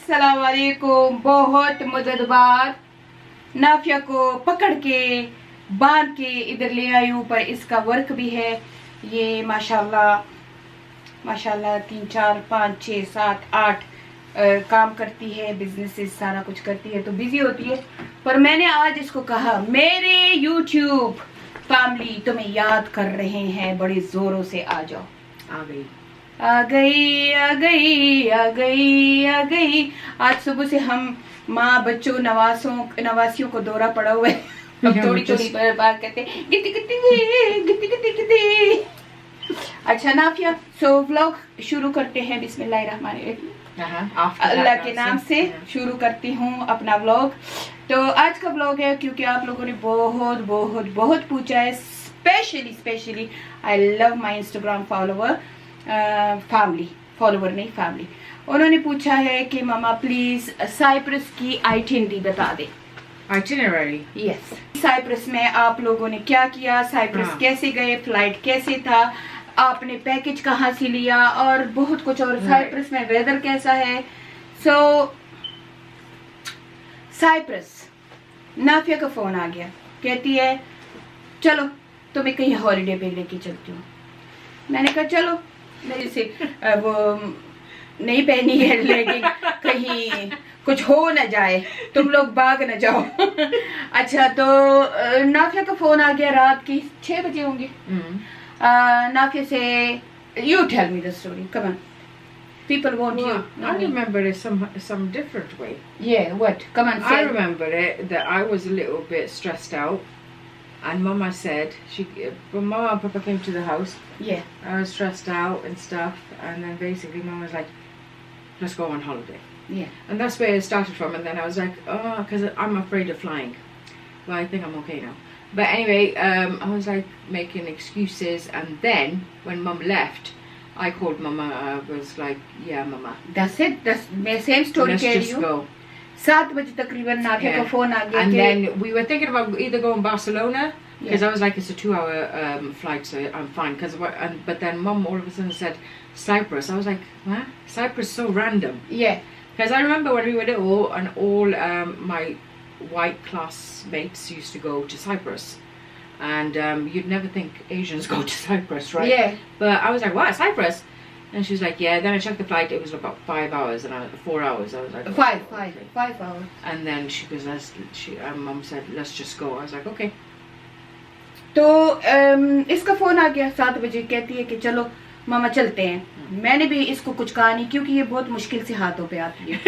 अस्सलाम वालेकुम। बहुत मदद बाद नाफिया को पकड़ के बांध के इधर ले आई हूँ, पर इसका वर्क भी है। ये माशाल्लाह माशाल्लाह 3 4 5 6 7 8 काम करती है, बिजनेस सारा कुछ करती है, तो बिजी होती है। पर मैंने आज इसको कहा मेरे यूट्यूब फैमिली तुम्हें याद कर रहे हैं बड़े जोरों से, आ जाओ। आ गई आ गई आ गई आ गई आ गई। आज सुबह से हम माँ बच्चों नवासियों को दौरा पड़ा हुआ है। अब थोड़ी थोड़ी बात करते गिट्टी गिट्टी गिट्टी गिट्टी गिट्टी। अच्छा नाफिया, सो व्लॉग शुरू करते हैं। बिस्मिल्लाहिर्रहमानिर्रहीम, अल्लाह के नाम से शुरू करती हूँ अपना व्लॉग। तो आज का व्लॉग है क्योंकि आप लोगों ने बहुत बहुत बहुत पूछा है। Specially I love my Instagram family. उन्होंने पूछा है कि मामा प्लीज साइप्रस की आइटिनरी बता दे। आइटिनरी? यस। साइप्रस में आप लोगों ने क्या किया, साइप्रस कैसे गए, फ्लाइट कैसे था, आपने पैकेज कहाँ से लिया और बहुत कुछ, और साइप्रस में वेदर कैसा है। सो साइप्रस, नाफिया का फोन आ गया, कहती है चलो तुम्हें कहीं हॉलिडे पे लेके चलती हूँ। मैंने कहा चलो, मेरे से वो नहीं पहनी है लेकिन कहीं कुछ हो न जाए, तुम लोग भाग न जाओ। अच्छा, तो नाफिया का फोन आ गया रात की 6 बजे होंगे। नाफिया से you tell me the story, come on, people want you. I remember it some different way. Yeah, what? Come on, say. I remember it that I was a little bit stressed out, and Mama said when Mama and Papa came to the house, Yeah. I was stressed out and stuff, and then basically Mama was like, let's go on holiday. Yeah. And that's where it started from. And then I was like, oh, because I'm afraid of flying. Well, I think I'm okay now. But anyway, I was like making excuses, and then when Mum left, I called Mama. I was like, yeah, Mama, That's it. That's my same story. let's कह just रही हूँ। go. 7 बजे तकरीबन नाफिया का phone आ गया। And कि then we were thinking about either going Barcelona, because I was like, it's a 2-hour flight, so I'm fine. But then Mum all of a sudden said Cyprus. I was like, what? Cyprus, so random. Yeah. Because I remember when we were little, and all my white classmates used to go to Cyprus, and you'd never think Asians go to Cyprus, right? Yeah. But I was like, what, Cyprus? And she was like, yeah. Then I checked the flight; it was about 5 hours, and 4 hours. I was like, 5 hours. And then she goes, Mum said, let's just go. I was like, okay. तो इसका phone आ गया 7 बजे, कहती है कि चलो मामा चलते हैं। मैंने भी इसको कुछ कहा नहीं क्योंकि ये बहुत मुश्किल से हाथों पे आती है।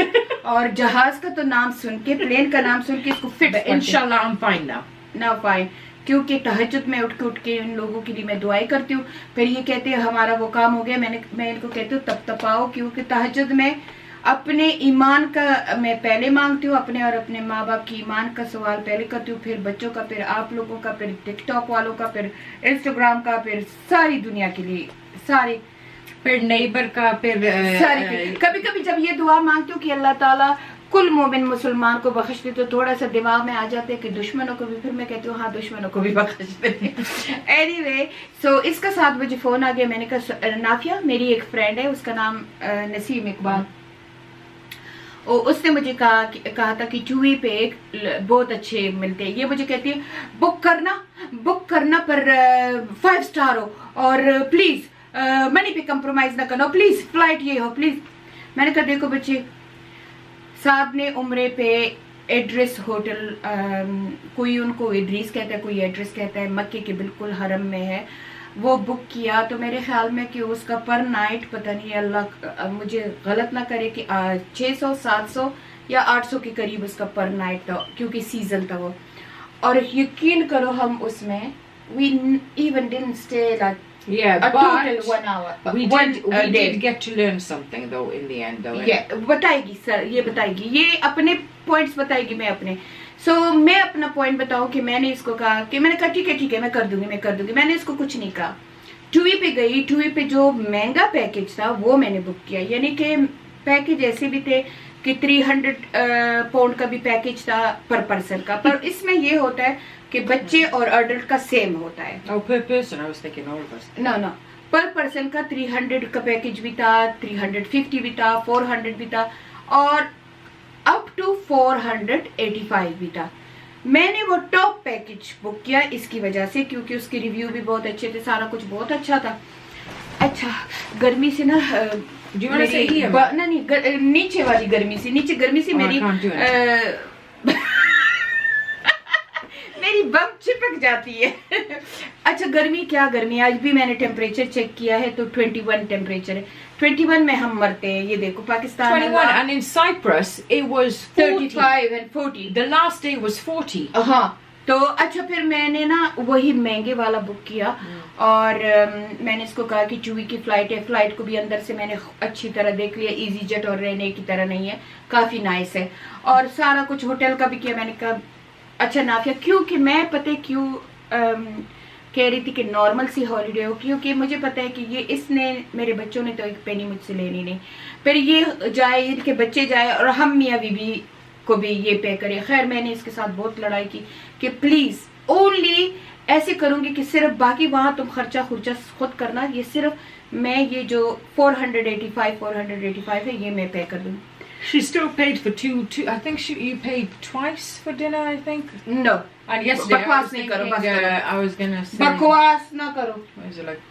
और जहाज का तो नाम सुन के, प्लेन का नाम सुन के इसको फिट। इंशाल्लाह I'm fine now. ना फाइन, क्योंकि तहज्जुद में उठ के इन लोगों के लिए मैं दुआएं करती हूँ। फिर ये कहते हैं हमारा वो काम हो गया। मैं इनको कहती हूँ तब तपाओ, क्योंकि तहज्जुद में अपने ईमान का मैं पहले मांगती हूँ, अपने और अपने माँ बाप की ईमान का सवाल पहले करती हूँ, फिर बच्चों का, फिर आप लोगों का, फिर टिकटॉक वालों का, फिर इंस्टाग्राम का, फिर सारी दुनिया के लिए, सारे, फिर नेबर का, फिर सारी। कभी कभी जब ये दुआ मांगती हूँ कि अल्लाह ताला कुल मोमिन मुसलमान को बख्श दे, तो थोड़ा सा दिमाग में आ जाते हैं कि दुश्मनों को भी, फिर मैं कहती हूँ हाँ दुश्मनों को भी बख्श दे। एनीवे, सो इसका 7 बजे फोन आ गया। मैंने कहा नाफिया, मेरी एक फ्रेंड है, उसका नाम नसीम इकबाल, उसने मुझे कहा था कि चूही पे बहुत अच्छे मिलते हैं। ये मुझे कहती है बुक करना पर 5 स्टार हो, और प्लीज मनी पे कंप्रोमाइज ना करना, प्लीज फ्लाइट ये हो प्लीज। मैंने कहा देखो बच्चे, साहब ने उम्रे पे एड्रेस होटल, कोई उनको इद्रीस कहता है, कोई एड्रेस कहता है, मक्के के बिल्कुल हरम में है, वो बुक किया। तो मेरे ख्याल में कि उसका पर नाइट पता नहीं, अल्लाह मुझे गलत ना करे, कि 600 700 या 800 के करीब उसका पर नाइट था, क्योंकि सीजन था वो। और यकीन करो हम उसमें we even didn't stay like a total 1 hour. We did get to learn something though in the end though. Yeah, बताएगी सर, ये बताएगी, ये अपने पॉइंट्स बताएगी, मैं अपने। मैं अपना पॉइंट बताऊं कि मैंने इसको कहा कि मैंने कहा ठीक है मैं कर दूंगी। मैंने इसको कुछ नहीं कहा। टूवी पे गई, टूवी पे जो महंगा पैकेज था वो मैंने बुक किया, यानी कि पैकेज ऐसे भी थे कि 300 पाउंड का भी पैकेज था पर पर्सन का, पर इसमें ये होता है कि बच्चे और अडल्ट का सेम होता है। Oh, per person, I was thinking all of us. No, पर पर्सन का 300 का पैकेज भी था, 350 भी था, 400 भी था, और to 485 भी था। मैंने वो टॉप पैकेज बुक किया इसकी वजह से, क्योंकि उसके रिव्यू भी बहुत अच्छे थे, सारा कुछ बहुत अच्छा था। अच्छा, गर्मी से ना नहीं, नीचे वाली गर्मी से, नीचे गर्मी से मेरी मेरी बम चिपक जाती है। अच्छा, गर्मी क्या गर्मी, आज भी मैंने टेम्परेचर चेक किया है तो 21 टेम्परेचर है। 21 में हम मरते हैं। ये देखो Pakistan 21 and in Cyprus it was 35 and 40. The last day was 40. हाँ, तो अच्छा फिर मैंने ना वही महंगे वाला बुक किया और मैंने इसको कहा कि चूवी की फ्लाइट है, फ्लाइट को भी अंदर से मैंने अच्छी तरह देख लिया, इजी जेट और रहने की तरह नहीं है, काफी नाइस है। और सारा कुछ होटल का भी किया। मैंने कहा अच्छा नाफिया, क्योंकि मैं पता है क्यों कह रही थी कि नॉर्मल सी हॉलीडे हो, क्योंकि मुझे पता है कि ये इसने मेरे बच्चों ने तो एक पेनी मुझसे लेनी नहीं, फिर ये जाए, इनके बच्चे जाए और हम मियाँ बीबी को भी ये पे करें। खैर मैंने इसके साथ बहुत लड़ाई की कि प्लीज ओनली ऐसे करूंगी कि सिर्फ, बाकी वहां तुम खर्चा खुर्चा खुद करना, ये सिर्फ मैं ये जो 485 है ये मैं पे कर दूंगी। She still paid for two. I think you paid twice for dinner. I think. No. And yesterday बकवास नहीं करो, बस करो। I was gonna say. बकवास ना करो। What is it like?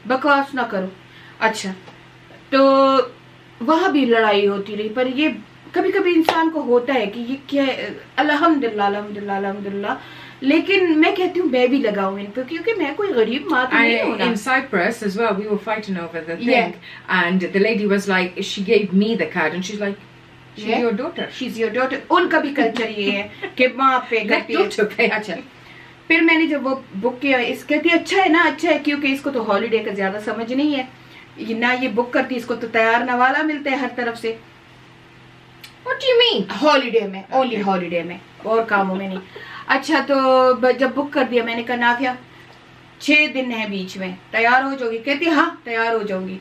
बकवास ना करो। अच्छा, तो वहां भी लड़ाई होती रही, पर ये कभी कभी इंसान को होता है कि ये क्या है, अल्हम्दुलिल्लाह अल्हम्दुलिल्लाह अल्हम्दुलिल्लाह, लेकिन मैं कहती हूँ मैं भी लगाऊं इन पे, क्योंकि मैं कोई गरीब माँ तो नहीं हूँ ना। In Cyprus as well, we were fighting over the thing, and the lady was like, she gave me the card, and she's like, she's your daughter. She's your daughter. उनका भी कल्चर ये है कि माँ पे daughter पे। अच्छा, फिर मैंने जब वो बुक किया, इस कहती अच्छा है ना, अच्छा है, क्योंकि इसको तो हॉलीडे का ज्यादा समझ नहीं है, ना ये बुक करती, इसको तो तैयार नवाला मिलते हैं हर तरफ से। What do you mean? Holiday में, ओनली हॉलीडे में, और कामों में नहीं। अच्छा, तो जब बुक कर दिया, मैंने कहा नाफिया 6 दिन है बीच में, तैयार हो जाओगी? कहती हाँ तैयार हो जाऊंगी।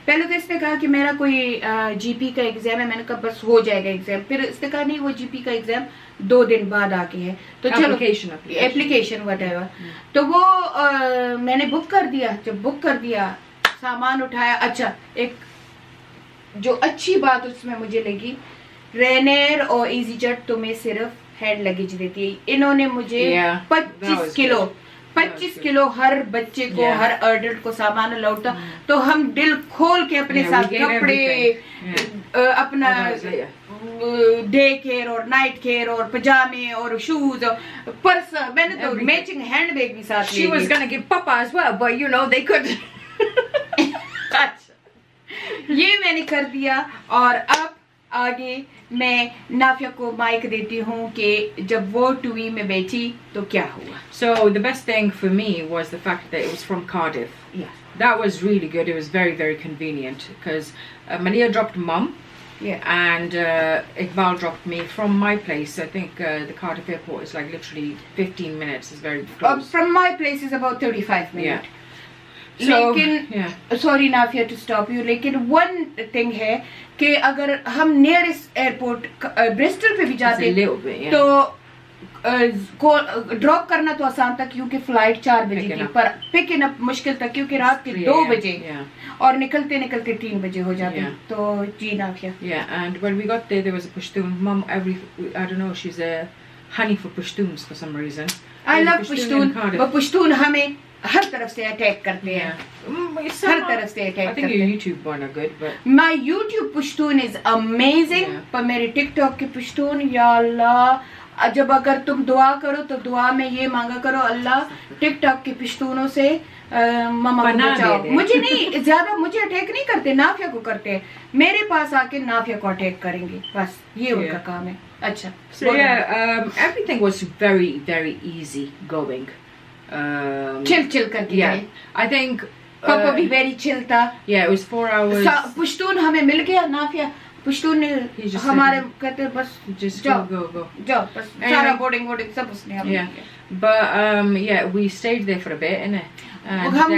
पहले तो इसने कहा कि मेरा कोई जीपी का एग्जाम है, मैंने कहा बस हो जाएगा एग्जाम। फिर इसने कहा नहीं, वो जीपी का एग्जाम 2 दिन बाद आके है, तो चलो एप्लीकेशन वटेवर। तो वो मैंने बुक कर दिया। जब बुक कर दिया, सामान उठाया। अच्छा, एक जो अच्छी बात उसमें मुझे लगी, रेनेर और इजी जेट तुम्हें सिर्फ हैंड लगेज देती है। इन्होंने मुझे 25 किलो हर बच्चे को, हर अडल्ट को सामान अलाउड था। तो हम दिल खोल के अपने साथ कपड़े, अपना डे केयर और नाइट केयर और पजामे और शूज और पर्स, मैंने तो मैचिंग हैंड बैग भी साथ She was gonna give Papa as well, but you know they could. ये मैंने कर दिया। और अब आगे मैं नाफिया को माइक देती हूँ कि जब वो टूवी में बेची तो क्या हुआ। So the best thing for me was the fact that it was from Cardiff. Yeah. That was really good. It was very, very convenient because Malia dropped Mum. Yeah. And Iqbal dropped me from my place. I think the Cardiff airport is like literally 15 minutes. It's very close. From my place is about 35 minutes. Yeah. लेकिन sorry Nafia to stop you, लेकिन one thing है कि अगर हम nearest airport Bristol पे भी जाते तो ड्रॉप करना तो आसान था, क्योंकि फ्लाइट 4 बजे थी, पर पिक इन अप मुश्किल था क्योंकि रात के 2 बजे और निकलते निकलते 3 बजे हो जाते। तो जी Nafia. Yeah, and when we got there was a Pashtun. Mum, I don't know, she's a honey for Pashtuns for some reason. I love Pashtun, but Pashtun हमें हर तरफ से अटैक करते हैं, हर तरफ से अटैक करते हैं। I think your YouTube one are good, but my YouTube Pashtun is amazing, पर मेरे TikTok के Pashtun, या अल्लाह, जब अगर तुम दुआ करो तो दुआ में ये मांगा करो, अल्लाह टिकटॉक के पश्तूनों से मामा को बचाओ। मुझे नहीं, ज्यादा मुझे अटैक नहीं करते, नाफिया को करते हैं, मेरे पास आके नाफिया को अटैक करेंगे, बस ये उनका काम है। अच्छा, so yeah, everything was very, very easy going. Chill करके। Yeah, I think पापा भी वेरी चिल था। Yeah, it was 4 hours. Pashtun हमें मिल गया, नाफिया पश्तून ने हमारे कहते बस just जाओ go, बस सारा बोर्डिंग सब उसने हमें। Yeah, but yeah, we stayed there for a bit, innit? हम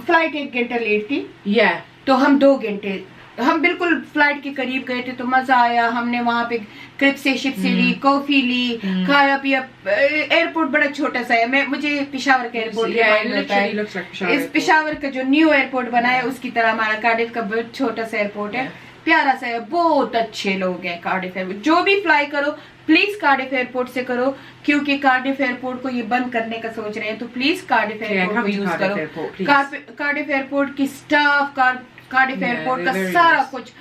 फ्लाइट 1 घंटा लेट थी। Yeah, तो हम 2 घंटे, हम बिल्कुल फ्लाइट के करीब गए थे, तो मजा आया। हमने वहाँ पे क्रिप से शिप से ली, कॉफी ली, खाया पिया। एयरपोर्ट बड़ा छोटा सा है, मुझे पेशावर का एयरपोर्ट, इस पेशावर का जो न्यू एयरपोर्ट बना है उसकी तरह हमारा कार्डिफ का बहुत छोटा सा एयरपोर्ट है। प्यारा सा है, बहुत अच्छे लोग हैं कार्डिफ एयरपोर्ट। जो भी फ्लाई करो प्लीज कार्डिफ एयरपोर्ट से करो, क्योंकि कार्डिफ एयरपोर्ट को ये बंद करने का सोच रहे हैं, तो प्लीज कार्डिफ एयरपोर्ट को यूज करो। कार्डिफ एयरपोर्ट की स्टाफ, कार्डिफ एयरपोर्ट का सारा कुछ,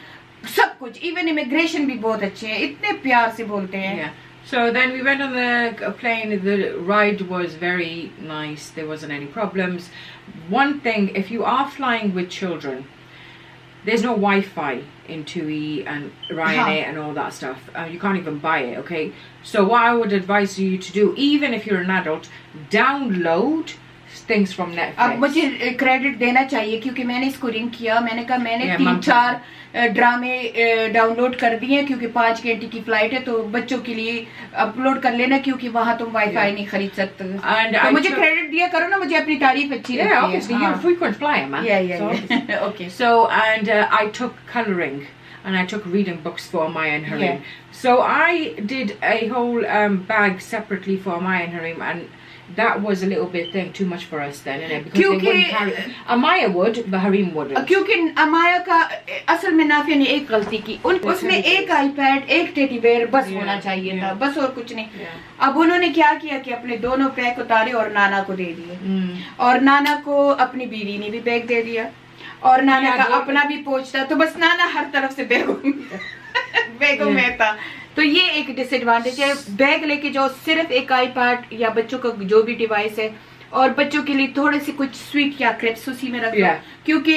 सब कुछ, इवन इमिग्रेशन भी बहुत अच्छे हैं, इतने प्यार से बोलते हैं। So then we went on the plane. The ride was very nice. There wasn't any problems. One thing, if you are flying with children, there's no Wi-Fi in TUI and Ryanair and all that stuff. You can't even buy it, okay? So what I would advise you to do, even if you're an adult, download things from Netflix. अब मुझे credit देना चाहिए क्योंकि मैंने इसको ring किया, मैंने कहा मैंने 3-4 ड्रामे डाउनलोड कर दिए हैं, क्योंकि 5 घंटे की फ्लाइट है, तो बच्चों के लिए अपलोड कर लेना, क्योंकि वहाँ तुम वाईफाई नहीं खरीद सकते। तो मुझे क्रेडिट दिया करो ना, मुझे अपनी तारीफ अच्छी लगती है। Obviously you're a frequent flyer, man. Yeah. Okay. So and I took colouring and I took reading books for Maya and Harim. So I did a whole bag separately for Maya and Harim, and that was a little bit too much for us then, innit? Because they wouldn't carry. Amaya would, but Harim wouldn't. क्योंकि अमाया का असल में नाफिया ने एक गलती की, उसमें एक आईपैड, एक टेडी बेयर बस होना चाहिए था, बस और कुछ नहीं। अब उन्होंने क्या किया कि अपने दोनों बैग उतारे और नाना को दे दिए, और नाना को अपनी बीवी ने भी बैग दे दिया, और नाना का अपना भी पोंछ था, तो बस नाना हर तरफ से बैगों में था। तो ये एक डिसएडवांटेज है। बैग लेके जाओ, सिर्फ एक आईपैड या बच्चों का जो भी डिवाइस है, और बच्चों के लिए थोड़े से कुछ स्वीट या क्रेप्स उसी में रख दो, क्योंकि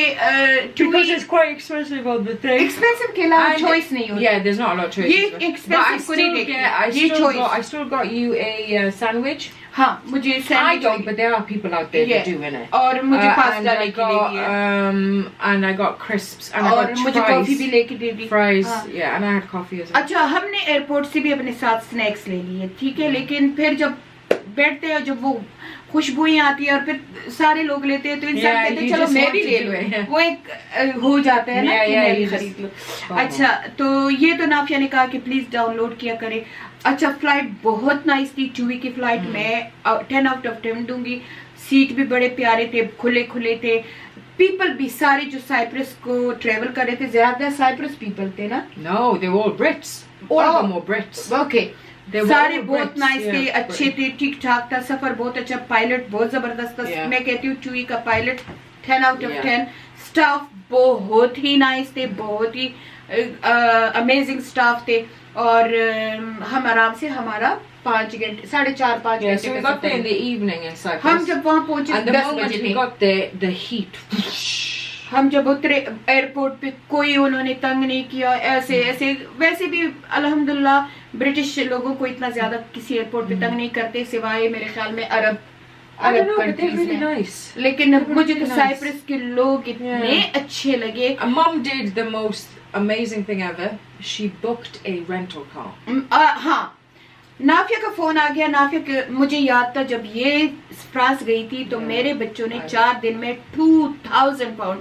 एक्सपेंसिव के अलावा चॉइस नहीं होती। Yeah, there's not a lot of choices. ये एक्सपेंसिव को नहीं देखते, ये choice. I still got you a sandwich. हाँ, मुझे I don't, but there are people out there that do, innit? और मुझे पास्ता लेके दे दिया, and I got crisps, and I और got मुझे कॉफी भी लेके दे दी, fries, yeah, and I had coffee as well. अच्छा, हमने एयरपोर्ट से भी अपने साथ स्नैक्स ले लिए, ठीक है, लेकिन फिर जब बैठते हैं, जब वो खुशबुएं आती है और फिर सारे लोग लेते हैं, तो इंसान कहते हैं चलो मैं भी ले लूं, वो एक हो जाता है ना कि मैं भी खरीद लूं। अच्छा, तो ये तो नाफिया ने कहा कि प्लीज डाउनलोड किया करें। अच्छा, फ्लाइट बहुत नाइस थी, TUI की फ्लाइट में 10 आउट ऑफ 10 दूंगी। सीट भी बड़े प्यारे थे, खुले खुले थे, पीपल भी सारे जो साइप्रस को ट्रेवल कर रहे थे, ज्यादा साइप्रस पीपल थे ना? No, they were all Brits. All of them were Brits. Okay. सारे बहुत नाइस थे, अच्छे थे, ठीक ठाक था, सफर बहुत अच्छा, पायलट बहुत जबरदस्त था। मैं कहती हूँ TUI का पायलट 10 आउट ऑफ 10, स्टाफ बहुत ही नाइस थे, बहुत ही अमेजिंग स्टाफ थे, और हम आराम से हमारा 5 घंटे 4.5-5 घंटे So we got there in the evening in Cyprus. हम जब वहाँ पहुंचे 10 बजे we got there, the heat. हम जब उतरे एयरपोर्ट पे, कोई उन्होंने तंग नहीं किया, ऐसे वैसे भी अल्हम्दुलिल्लाह ब्रिटिश लोगों को इतना ज्यादा किसी एयरपोर्ट पे तंग नहीं करते, सिवाय मेरे ख्याल में अरब कंट्रीज में। लेकिन मुझे तो साइप्रस के लोग इतने अच्छे लगे। Mum did the most amazing thing ever. She booked a rental car. हाँ, नाफिया का फोन आ गया। नाफिया मुझे याद था जब ये फ्रांस गई थी, तो मेरे बच्चों ने 4 दिन में 2000 पाउंड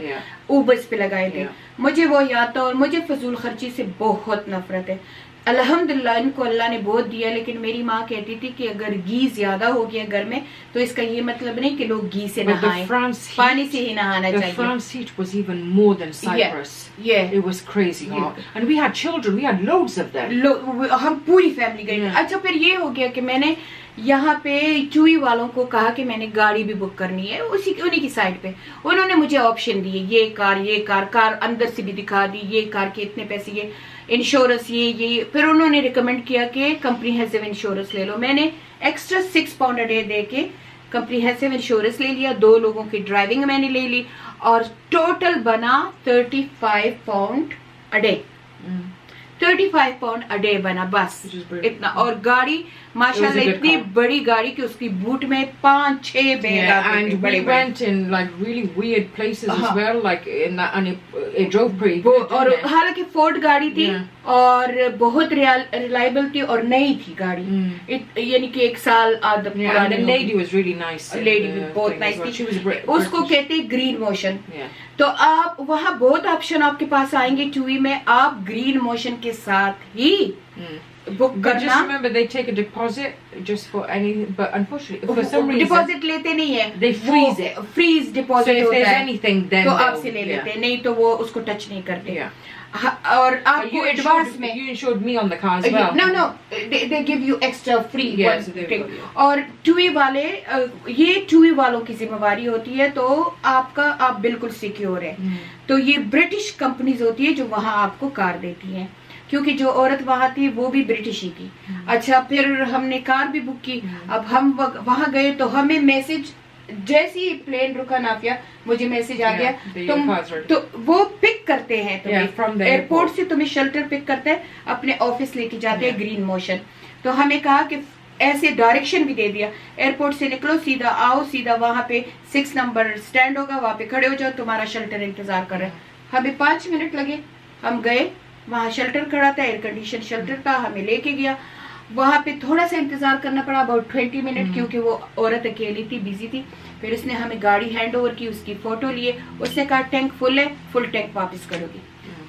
ऊबर्स पे लगाए थे। मुझे वो याद था, और मुझे फजूल खर्ची से बहुत नफरत है। अल्हम्दुलिल्लाह इनको अल्लाह ने बहुत दिया, लेकिन मेरी माँ कहती थी कि अगर घी ज्यादा हो गया घर में, तो इसका ये मतलब नहीं कि लोग घी से नहाएं, पानी से ही नहाना चाहिए। The France heat was even more than Cyprus. Yeah. It was crazy hot. And we had children, we had loads of them. हम पूरी फैमिली गई। अच्छा, फिर ये हो गया कि मैंने यहाँ पे TUI वालों को कहा कि मैंने गाड़ी भी बुक करनी है, उन्हीं की साइड पे। उन्होंने मुझे ऑप्शन दिए, ये कार अंदर से भी दिखा दी, ये कार के इतने पैसे, ये इंश्योरेंस, ये फिर उन्होंने रिकमेंड किया कि कंप्रीहेंसिव इंश्योरेंस ले लो। मैंने extra 6 pound a day they के कंप्रीहेंसिव इंश्योरेंस ले लिया, 2 लोगों की ड्राइविंग मैंने ले ली, और टोटल बना 35 pound a day. 35 pound a day बना, बस इतना। और गाड़ी माशाल्लाह इतनी बड़ी गाड़ी कि उसकी बूट में 5-6 bag and we went in like really weird places as well, like in that, and it drove pretty good. और हालांकि फोर्ड गाड़ी थी, और बहुत रिलायबल थी, और नई थी गाड़ी, यानी कि 1 साल आधा पुरानी। The lady was really nice. Lady भी बहुत नाइस थी। She was उसको कहते हैं ग्रीन मोशन। तो आप वहाँ बहुत ऑप्शन आपके पास आएंगे TUI में, आप ग्रीन मोशन के साथ ही बुक But just करना, remember, they take a deposit just for any. But unfortunately, for some reason, deposit लेते नहीं है, they freeze it. Freeze So deposit if होता there's है anything, then तो they'll- आपसे ले लेते हैं, नहीं तो वो उसको टच नहीं करते। Yeah. और But आपको you एडवांस insured, में you insured me on the car as well. no they give you extra free Yeah, one so there we thing। go, yeah. और टूवी वाले ये टूवी वालों की जिम्मेवारी होती है, तो आपका आप बिल्कुल सिक्योर है। तो ये ब्रिटिश कंपनीज होती है जो वहां आपको कार देती हैं, क्योंकि जो औरत वहां थी वो भी ब्रिटिश ही थी। अच्छा, फिर हमने कार भी बुक की। अब हम वहां गए तो हमें मैसेज, जैसे ही प्लेन रुका नाफिया, मुझे मैसेज आ गया, तुम तो वो पिक करते हैं तुम्हें एयरपोर्ट से, तुम्हें शेल्टर पिक करते हैं, अपने ऑफिस लेके जाते हैं ग्रीन मोशन। तो हमें कहा कि ऐसे डायरेक्शन भी दे दिया, एयरपोर्ट से निकलो, सीधा आओ, सीधा वहां पे 6 नंबर स्टैंड होगा, वहां पे खड़े हो जाओ, तुम्हारा शेल्टर इंतजार कर रहा है। हमें 5 मिनट लगे, हम गए, वहां शेल्टर खड़ा था, एयर कंडीशन शेल्टर था, हमें लेके गया। वहां पे थोड़ा सा इंतजार करना पड़ा, अबाउट 20 मिनट, क्योंकि वो औरत अकेली थी, बिजी थी। फिर उसने हमें गाड़ी हैंड ओवर की, उसकी फोटो लिए, उसने कहा टैंक फुल है, फुल टैंक वापस करोगे।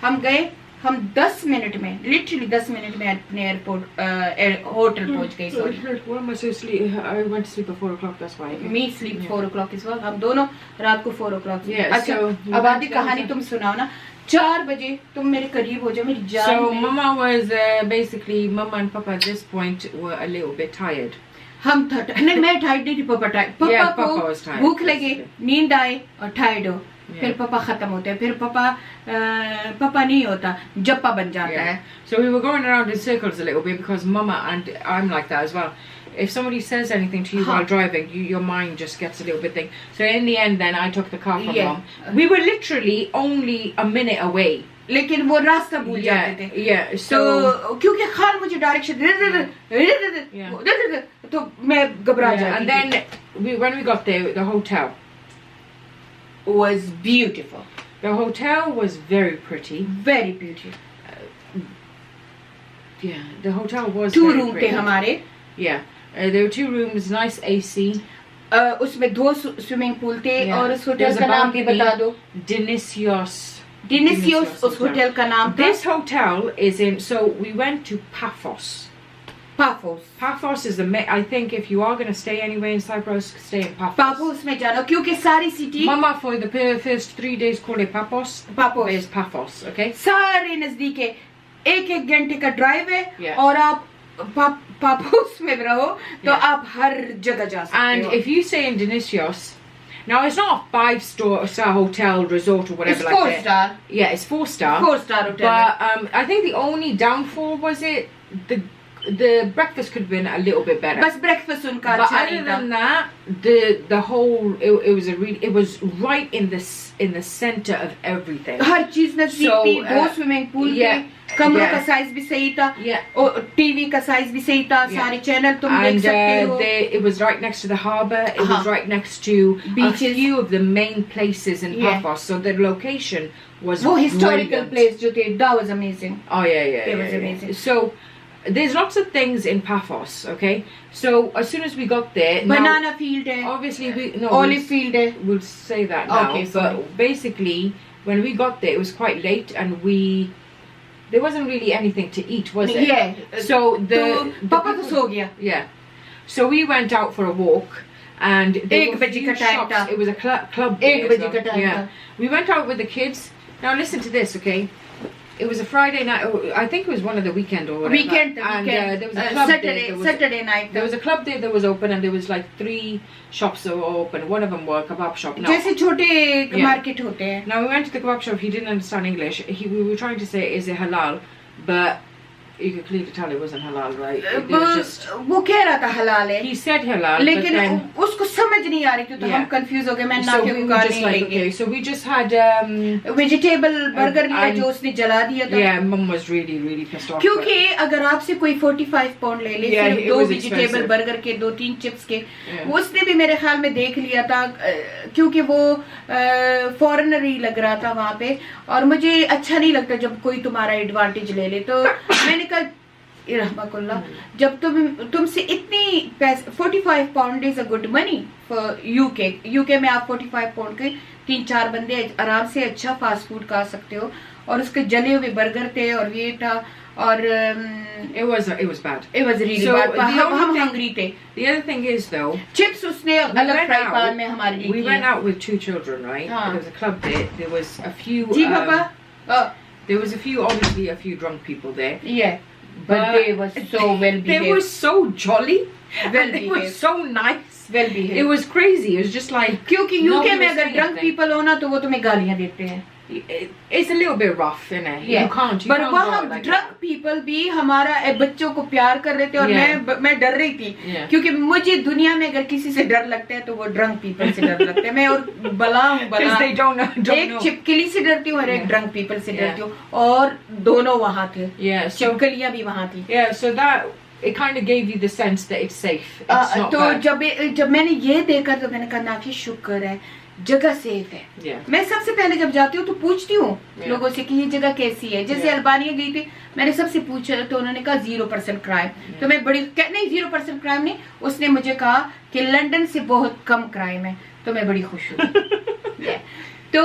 हम गए, हम 10 मिनट में, लिटरली 10 मिनट में अपने एयरपोर्ट होटल पहुंच गए। Sorry, Why am I so sleep? I went to sleep at 4 o'clock. That's why. Me sleep 4 o'clock इस वक्त, हम दोनों रात को 4 o'clock। Yeah, अच्छा, so अब आधी कहानी तुम सुनाओ ना। 4 बजे तुम मेरे करीब हो जाओ, मेरी जान। So Mama was basically, Mama and Papa at this point were a little bit tired. हम नहीं, मैं टाइड नहीं थी, पापा टाइड। Yeah, पापा Papa was को tired, भूख लगे, basically. नींद आए और टाइड हो, Yeah. फिर पापा खत्म होते हैं, फिर पापा नहीं होता, जप्पा बन जाता है। So we were going around in circles a little bit because Mama and I'm like that as well. If somebody says anything to you while driving, your mind just gets a little bit thing. So in the end, then I took the car from Yeah. Mom. We were literally only a minute away. लेकिन वो रास्ता भूल जाते थे। Yeah. So तो क्योंकि खान मुझे direction तो मैं घबरा जाती and then when we got there, the hotel was beautiful, the hotel was very pretty. very beautiful। Yeah, the hotel was 2 very room थे pretty. हमारे, Yeah, there were 2 rooms, nice AC. उसमें 2 swimming pool थे। Yeah. और उस There's hotel a का नाम भी balcony. बता दो। Dinisios. डिनिसियोस उस होटल का नाम था। This hotel is in. So we went to Paphos. Paphos. Paphos is I think if you are going to stay anywhere in Cyprus, stay in Paphos. Paphos में जाना, क्योंकि सारी city Mama for the first 3 days call it Paphos. Paphos, It's Paphos, okay? सारे नजदीक है, 1-1 घंटे का drive है। Yeah. और आप पाफोस में रहो तो Yeah. आप हर जगह जा सकते And हो। if you stay in Dinisios, now it's not a 5-star hotel resort or whatever It's like 4 that. star, Yeah, it's 4-star. 4 star hotel है। But I think the only downfall was the breakfast could have been a little bit better. बस breakfast उनका But अच्छा other नहीं था। than that, the whole it was right in the center of everything. हर चीज नजदीक So, थी, 2 swimming pool yeah, थे, कमरों yeah. का साइज भी सही था, Yeah. और टीवी का साइज भी सही था, Yeah. सारे चैनल तुम देख And सकते हो। it was right next to the harbour. It was Uh-huh. right next to Beaches. a few of the main places in Yeah. Paphos. So the location was वो historical brilliant. Place जो थे, that was amazing। Oh yeah. It was amazing. So there's lots of things in Paphos. Okay. So as soon as we got there, now, banana field है, obviously olive field है। we'll say that now. Okay, sorry. But basically, when we got there, it was quite late, and there wasn't really anything to eat, was it? Yeah. So तो पापा तो people- सो गया। Yeah. So we went out for a walk, and there एक were बजे few का time shops. था। It was a club day एक as बजे well. का time Yeah. था। We went out with the kids. Now listen to this, okay? It was a Friday night. I think it was one of the weekend or whatever. Weekend And there was a club there. Saturday night There was a club there that was open, and there was like 3 shops that were open. One of them were a kebab shop. Now, जैसे छोटे Yeah. Market होते हैं। now we went to the kebab shop. He didn't understand English. We were trying to say, is it halal? But you could clearly tell it wasn't halal, right? It was just. वो कह रहा था हलाल है, He said halal, लेकिन but then. उसको समझ नहीं आ रही थी, तो Yeah. हम कंफ्यूज हो गए। मैं So नाफिया we को were कार just नहीं like, लेंगे। okay. So we just had. Vegetable burger लिया and- जो उसने जला दिया था। Yeah, Mum was really pissed off. क्योंकि अगर आपसे कोई 45 पाउंड ले ले, Yeah, सिर्फ it 2 was vegetable expensive. Burger के, 2-3 चिप्स के, Yeah. उसने भी मेरे ख्याल में देख लिया था, क्योंकि वो फॉरेनर ही लग रहा था वहां पे, और मुझे अच्छा नहीं लगता जब कोई तुम्हारा एडवांटेज ले ले। तो मैंने कहा रहमकुल्ला, जब तुमसे इतनी पैसे, 45 pound is a good money for UK में आप 45 पाउंड के 3-4 बंदे आराम से अच्छा फास्ट फूड खा सकते हो, और उसके जले हुए बर्गर थे और ये था और it was bad. it was really So, bad. the हम only thing- हंग्री थे. The other thing is though, chips उसने अलग went फ्राई out- पैन में हमारे लिए we किए. went out with 2 children, right? हाँ. There was a club there. There was a few. जी पापा. There was obviously a few drunk people there. Yeah. But they were so well They behaved. were so jolly. Well And they were behaved. so nice. Well behaved. It was crazy. It was just like क्योंकि nobody UK में was अगर saying drunk anything. People हो ना तो वो तुम्हें गालियां देते हैं. It's a little bit rough, innit? Yeah. You can't पर go वहाँ out like drunk that. People भी हमारा बच्चों को प्यार कर रहे थे और Yeah. मैं डर रही थी. Yeah. क्योंकि मुझे दुनिया में अगर किसी से डर लगता है तो वो ड्रंक पीपल से डर लगता है. मैं और बला हूँ बला. Because they don't एक know. चिपकली से डरती हूँ और एक Yeah. ड्रंक पीपल से Yeah. डरती हूँ और दोनों वहाँ थे. Yeah. So चिपकलियाँ भी वहाँ थी. yeah. So that it kind of gave you the sense that it's safe. It's not तो bad. जब मैंने ये देखा तो मैंने कहा ना कि शुक्र है जगह सेफ है. Yeah. मैं सबसे पहले जब जाती हूँ तो पूछती हूँ Yeah. लोगों से कि ये जगह कैसी है. जैसे Yeah. अल्बानिया गई थी मैंने सबसे पूछा तो उन्होंने कहा 0% क्राइम. तो मैं बड़ी नहीं 0% क्राइम नहीं, उसने मुझे कहा कि लंदन से बहुत कम क्राइम है. तो मैं बड़ी खुश हुई. Yeah. तो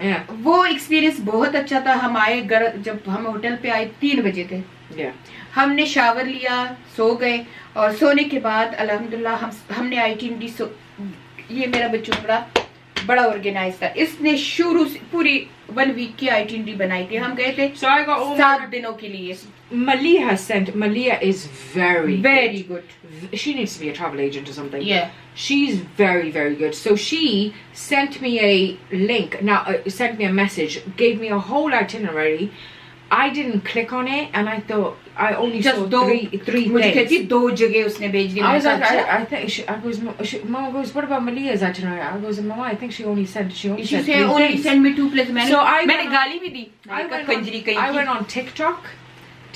Yeah. वो एक्सपीरियंस बहुत अच्छा था. हम आए घर, जब हम होटल पे आए 3 बजे थे. Yeah. हमने शावर लिया, सो गए और सोने के बाद अल्हम्दुलिल्लाह हमने आईटीडी ये मेरा बच्चों बड़ा ऑर्गेनाइज था. इसने शुरू से पूरी 1 वीक की आईटीडी बनाई थी. हम गए थे So I got all 7 दिनों के लिए. Malia is very Very good. She needs to be a travel agent or something. Yeah. She's very, very good. So she sent me a link. Now, sent me a message, gave me a whole itinerary. I didn't click on it, and I thought I only Just saw three मुझे कहती things. 2 जगह उसने भेज दी. I was मैंने like, कहा, I think Mama goes, what about Malia's itinerary? I goes, Mama, I think she only sent she three said only things. send me 2 places. So I मैंने went- गाली भी दी. I मैंने कहा, went खंजरी on, कहीं I की. went on TikTok.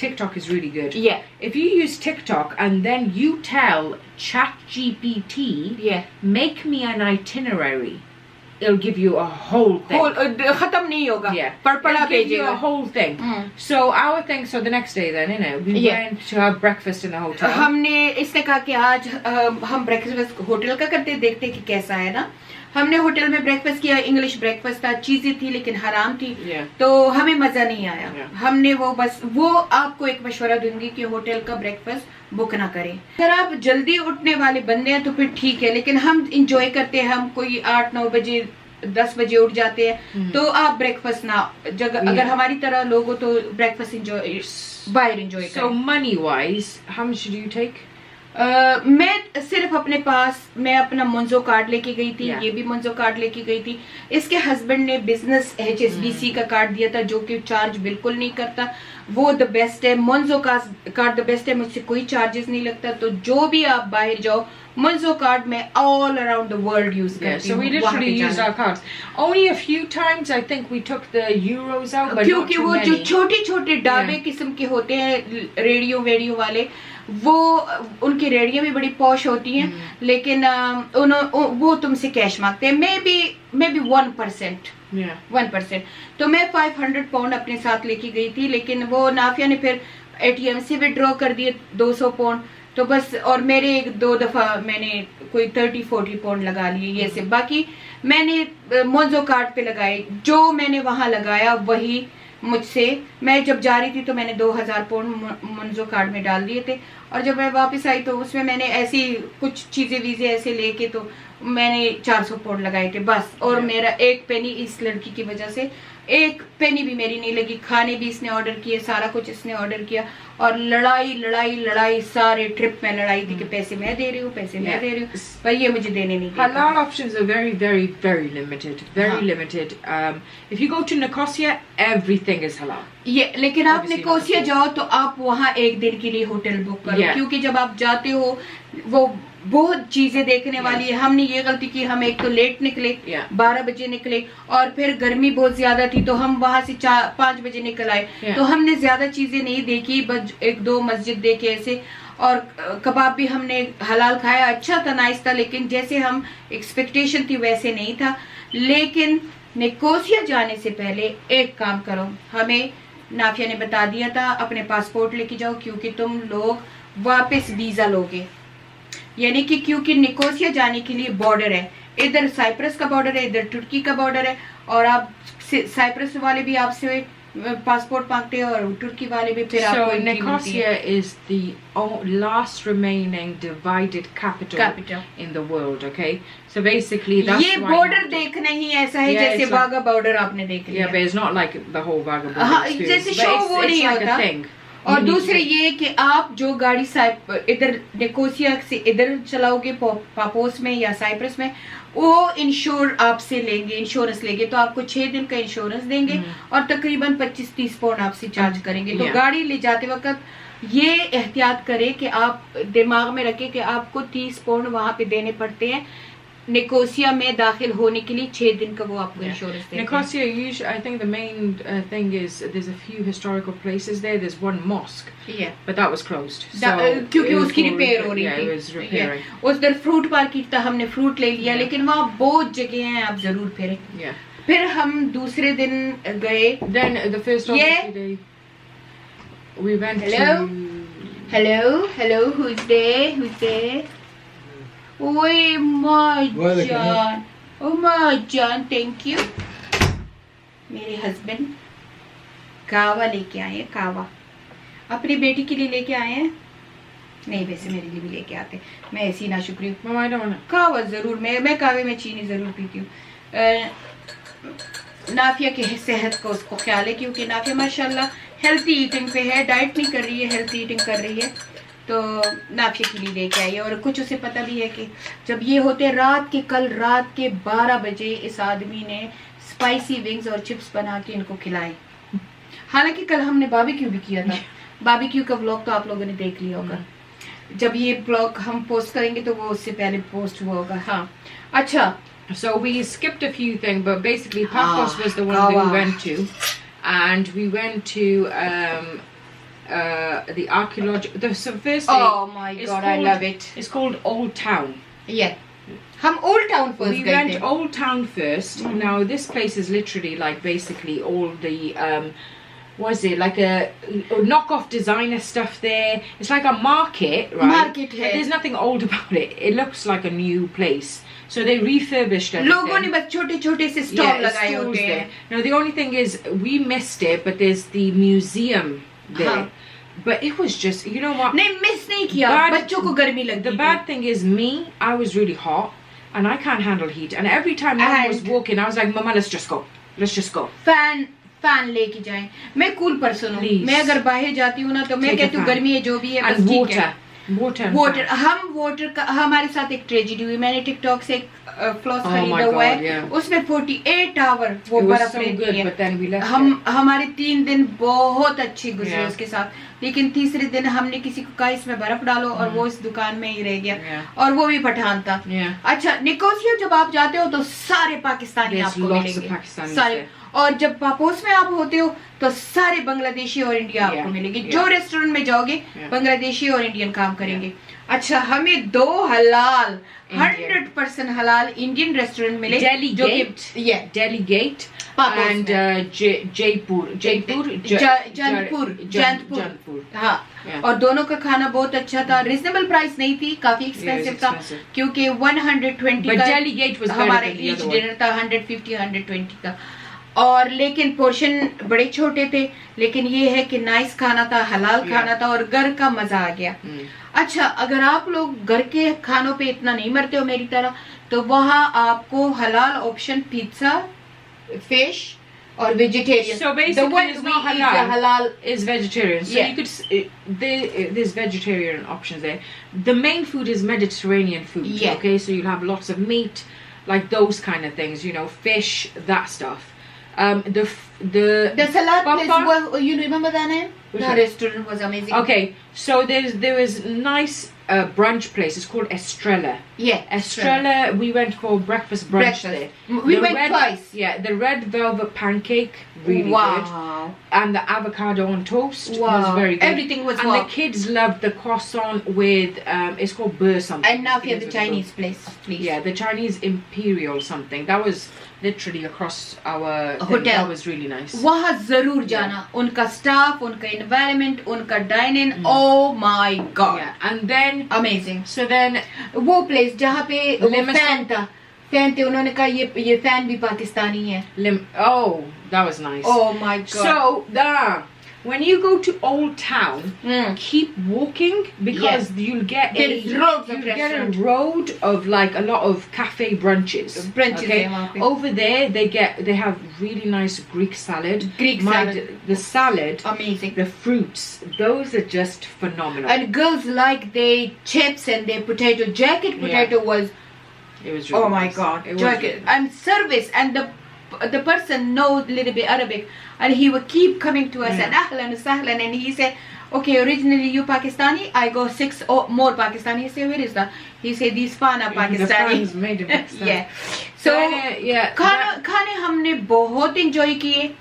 TikTok is really good. Yeah. If you use TikTok and then you tell ChatGPT, Yeah. make me an itinerary, it'll give you a whole thing. खत्म नहीं होगा. Yeah. पढ़ पढ़ा It'll give you भेजेगा. a whole thing. Mm. So our thing, so the next day then, we Yeah. went to have breakfast in the hotel. हमने इसने कहा कि आज हम ब्रेकफास्ट होटल का करते देखते कि कैसा है ना. हमने होटल में ब्रेकफास्ट किया. इंग्लिश ब्रेकफास्ट था. चीजें थी लेकिन हराम थी. Yeah. तो हमें मजा नहीं आया. Yeah. हमने वो आपको एक मशवरा दूंगी कि होटल का ब्रेकफास्ट बुक ना करें. अगर आप जल्दी उठने वाले बंदे हैं तो फिर ठीक है, लेकिन हम इंजॉय करते हैं. हम कोई 8-9 बजे 10 बजे उठ जाते हैं. तो आप ब्रेकफास्ट ना अगर हमारी तरह लोग हो तो ब्रेकफास्ट इंजॉय बाहर इंजॉय So करें. money wise, how much did you take? मैं सिर्फ अपने पास मैं अपना मुंजो कार्ड लेके गई थी. Yeah. ये भी मुंजो कार्ड लेके गई थी. इसके हस्बैंड ने बिजनेस HSBC का कार्ड दिया था जो कि चार्ज बिल्कुल नहीं करता. वो द बेस्ट है. मुंजो का कार्ड द बेस्ट है. मुझसे कोई चार्जेस नहीं लगता. तो जो भी आप बाहर जाओ मुंजो कार्ड में all around the world use Yeah, करती so हूँ. we वहाँ literally पे used जाना. our cards. Only a few times I think we took the euros out, but not क्योंकि too वो जो many. छोटे छोटे डाबे Yeah. किस्म के होते हैं रेडियो वाले, वो उनकी रेडियो भी बड़ी पॉश होती हैं. लेकिन वो तुमसे कैश मांगते हैं. May be 1%. Yeah. 1%. तो मैं 500 पाउंड अपने साथ लेके गई थी, लेकिन वो नाफिया ने फिर ATM से विड्रॉ कर दिए 200 पाउंड. तो बस और मेरे 1-2 दफा मैंने कोई 30-40 पाउंड लगा लिए ये से. बाकी मैंने मोजो कार्ड पे लगाए. जो मैंने वहां लगाया वही मुझसे. मैं जब जा रही थी तो मैंने 2000 पाउंड मोजो कार्ड में डाल दिए थे. और जब मैं वापस आई तो उसमें मैंने ऐसी कुछ चीजें वीजे ऐसे लेके तो मैंने 400 पाउंड लगाए थे बस. और मेरा 1 पेनी इस लड़की की वजह से 1 पेनी भी मेरी नहीं लगी. खाने भी इसने ऑर्डर किए, सारा कुछ इसने ऑर्डर किया. और लड़ाई सारे ट्रिप में लड़ाई थी कि पैसे मैं दे रही हूँ, पैसे मैं दे रही हूँ, पर ये मुझे देने नहीं देता. Halal options are very, very, very limited. Very हाँ. limited. If you go to Nicosia, everything is halal. ये लेकिन आप Obviously निकोसिया not. जाओ तो आप वहाँ 1 दिन के लिए होटल बुक करो. Yeah. क्योंकि जब आप जाते हो वो बहुत चीजें देखने वाली है. हमने ये गलती की, हम एक तो लेट निकले, Yeah. 12 बजे निकले, और फिर गर्मी बहुत ज्यादा थी तो हम वहां से 5 बजे निकल आए. Yeah. तो हमने ज्यादा चीजें नहीं देखी, बस 1-2 मस्जिद देखे ऐसे. और कबाब भी हमने हलाल खाया. अच्छा था, नाइस था, लेकिन जैसे हम एक्सपेक्टेशन थी वैसे नहीं था. लेकिन निकोसिया जाने से पहले एक काम करो. हमें नाफिया ने बता दिया था अपने पासपोर्ट लेके जाओ, क्योंकि तुम लोग वापस वीजा लोगे. यानी कि क्योंकि निकोसिया जाने के लिए बॉर्डर है. इधर साइप्रस का बॉर्डर है, इधर तुर्की का बॉर्डर है. और आप साइप्रस वाले भी आपसे पासपोर्ट मांगते हैं और तुर्की वाले भी फिर So आपको entry मिलती है। Nicosia is the last remaining divided capital in the world. Okay, so basically that's ये why बॉर्डर देखना ही ऐसा है Yeah, जैसे it's like- बागा बॉर्डर आपने देख लिया। yeah, but it's not like the whole vagabond हाँ, experience. जैसे but show it's, वो it's नहीं like होता। a thing. और You need दूसरे to- ये कि आप जो गाड़ी इधर निकोसिया से इधर चलाओगे पापोस में या साइप्रस में, वो इंश्योर आपसे लेंगे, इंश्योरेंस लेंगे तो आपको 6 दिन का इंश्योरेंस देंगे और तकरीबन 25-30 पाउंड आपसे चार्ज करेंगे। तो Yeah. गाड़ी ले जाते वक्त ये एहतियात करें कि आप दिमाग में रखें कि आपको 30 पाउंड वहां पे देने पड़ते हैं निकोसिया में दाखिल होने के लिए। 6 दिन का वो आपको Yeah. इंश्योरेंस देते हैं। Nicosia, usually, I think the main thing is there's a few historical places there. There's one mosque, Yeah. but that was closed. क्योंकि it was उसकी for रिपेयर हो रही yeah, थी। it was repairing. उधर fruit market था, हमने fruit ले लिया, Yeah. लेकिन वहाँ बहुत जगह हैं, आप जरूर फिरें। Yeah. फिर हम दूसरे दिन गए। Then the first Yeah. obviously day we went Hello? to hello who's there? ओए माजान, ओ माजान, थैंक यू। मेरे हस्बैंड कावा लेके आए हैं, कावा अपनी बेटी के लिए लेके आए हैं। नहीं, वैसे मेरे लिए भी लेके आते, मैं ऐसी ना शुक्रिया। Mama, I don't wanna. कावा जरूर, मैं कावे में चीनी जरूर पीती हूँ। नाफिया की सेहत को उसको ख्याल है, क्योंकि नाफिया माशाल्लाह हेल्थी ईटिंग पे है, डाइट नहीं कर रही है, हेल्थी ईटिंग कर रही है। तो नाफिया के लिए लेके आई है। और कुछ उसे पता भी है कि जब ये होते कल रात के 12 बजे इस आदमी ने स्पाइसी विंग्स और चिप्स बना के इनको खिलाए। हालांकि कल हमने बारबेक्यू भी किया था। बारबेक्यू का व्लॉग तो आप लोगों ने देख लिया होगा। जब ये ब्लॉग हम पोस्ट करेंगे तो वो उससे पहले पोस्ट हुआ होगा। हाँ, अच्छा। So we skipped a few things, but basically Ah, Papos was the one that Kawa. we went to, and we went to the archaeological. So first day, Oh my it's God, I called- love it. It's called Old Town. Yeah. हम old town We first गए went थे। Old Town first. Now this place is literally like basically all the what is it, like a knockoff designer stuff there. It's like a market, right? Market But है। there's nothing old about it. It looks like a new place. So they refurbished everything. लोगों ने बस छोटे छोटे से stall Yeah, लगाए stalls होते there. हैं। Now the only thing is we missed it, but there's the museum there. हाँ। But it was just, you know what? नहीं, मिस नहीं किया, Bad- बच्चों को गर्मी लगती The थी। bad thing is me, I was really hot and I can't handle heat. And every time Mom was And- walking, I was like, Mama, let's just go. Let's just go. Fan लेके जाएं। मैं cool person हूँ, Please. मैं अगर बाहर जाती हूँ ना तो मैं Take a कहती हूँ fan. गर्मी है जो भी है, बस And ठीक water. है। Water and water, fan. हम वाटर का हमारे साथ एक ट्रेजेडी हुई। मैंने टिकटॉक से एक फ्लॉस Oh खरीदा my हुआ God, है, yeah. उसमें 48 आवर वो It was बर्फ so रहती good, है। but then we left हम it. हमारे 3 दिन बहुत अच्छे गुजरे Yeah. उसके साथ, लेकिन तीसरे दिन हमने किसी को कहा इसमें बर्फ डालो और वो इस दुकान में ही रह गया। Yeah. और वो भी पठान था। Yeah. अच्छा, निकोसिया जब आप जाते हो तो सारे पाकिस्तानी There's आपको lots of मिलेंगे, Pakistanis सारे। there. और जब पापोस में आप होते हो तो सारे बांग्लादेशी और इंडिया आपको Yeah. मिलेंगे। Yeah. जो रेस्टोरेंट में जाओगे Yeah. बांग्लादेशी और इंडियन काम करेंगे। अच्छा, हमें 2 हलाल Indian. 100% हलाल इंडियन रेस्टोरेंट मिले, Delhi जो कि Gate. Delhi Gate. Papos And में। Jaipur. जैनपुर। हाँ, Yeah. और दोनों का खाना बहुत अच्छा था। रिजनेबल प्राइस नहीं थी, काफी एक्सपेंसिव था, expensive. क्योंकि 120 But का Delhi Gate was better हमारे than the each other one. Dinner था 150-120 का। और लेकिन पोर्शन बड़े छोटे थे, लेकिन ये है कि नाइस खाना था, हलाल Yeah. खाना था और घर का मजा आ गया। अच्छा, अगर आप लोग घर के खानों पे इतना नहीं मरते हो मेरी तरह, तो वहाँ आपको हलाल ऑप्शन पिज्जा, फिश और vegetarian. So basically it's not halal. Is vegetarian. So Yeah. you could there's vegetarian options there. The main food is Mediterranean food. Yeah. Okay, so you'll have lots of meat, like those kind of things. You know, fish, that stuff. The salad place, Papa- you remember that name? Which The one? restaurant was amazing. Okay, so there was nice brunch place. It's called Estrella. Yeah, Estrella, we went for breakfast brunch there. We The went red- twice. Yeah, the red velvet pancake, really good. Wow. And the avocado on toast was Wow. very good. Everything was and wow. the kids loved the croissant with it's called beurre something. And now I we think have the is what it's Chinese place, please. called. Yeah, the Chinese imperial something. That was literally across our thing. Hotel. That was really nice. वहाँ जरूर जाना। उनका staff, उनका environment, उनका dining, oh my god, Yeah, and then amazing. so then वो place जहाँ पे वो Limassol. फैन था, उन्होंने कहा ये फैन भी पाकिस्तानी है। That was nice. Oh my god. So when you go to Old Town, keep walking because Yeah. you'll get There is roads of you'll get a restaurant. road of like a lot of cafe brunches. Brunches Okay? hai wahan pe. Over there they have really nice Greek salad. Greek salad. The salad, Amazing. the fruits, those are just phenomenal. And girls like their chips and their potato. Jacket potato was, It was really oh my nice. god. It was Jacket. really nice. And service. And the person knows a little bit Arabic. And he would keep coming to us Yeah. and ahlan and sahlan. And he said, okay, originally you Pakistani, I go 6 or more Pakistani. He said, where is that? He said, these fan are The Pakistani. fans made in Pakistan. Yeah. So yeah, खाने हमने बहुत enjoy किए.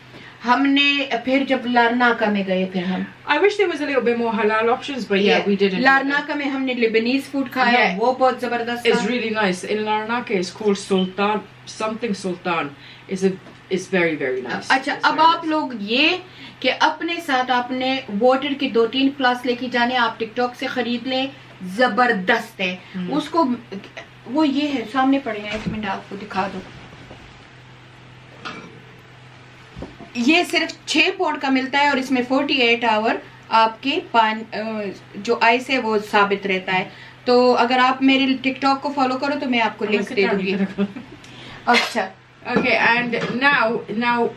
हमने फिर जब Larnaca में गए फिर हम I wish there was a little bit more halal options, but yeah, we didn't. Larnaca में हमने लेबनीज फूड खाया. Yeah. वो बहुत जबरदस्त It's था. really nice. In Larnaca, it's called Sultan. Something Sultan. It's very very nice. अच्छा, It's अब very आप nice. लोग ये कि अपने साथ आपने वाटर के 2-3 फ्लास्क लेके जाने. आप टिकटॉक से खरीद लें. जबरदस्त है. उसको वो ये है सामने पड़े हैं. 1 मिनट आपको दिखा दो. ये सिर्फ 6 पाउंड का मिलता है और इसमें 48 आवर आपके जो आइस है वो साबित रहता है. तो अगर आप मेरे टिकटॉक को फॉलो करो तो मैं आपको लिंक दे दूंगी. अच्छा. Okay, and now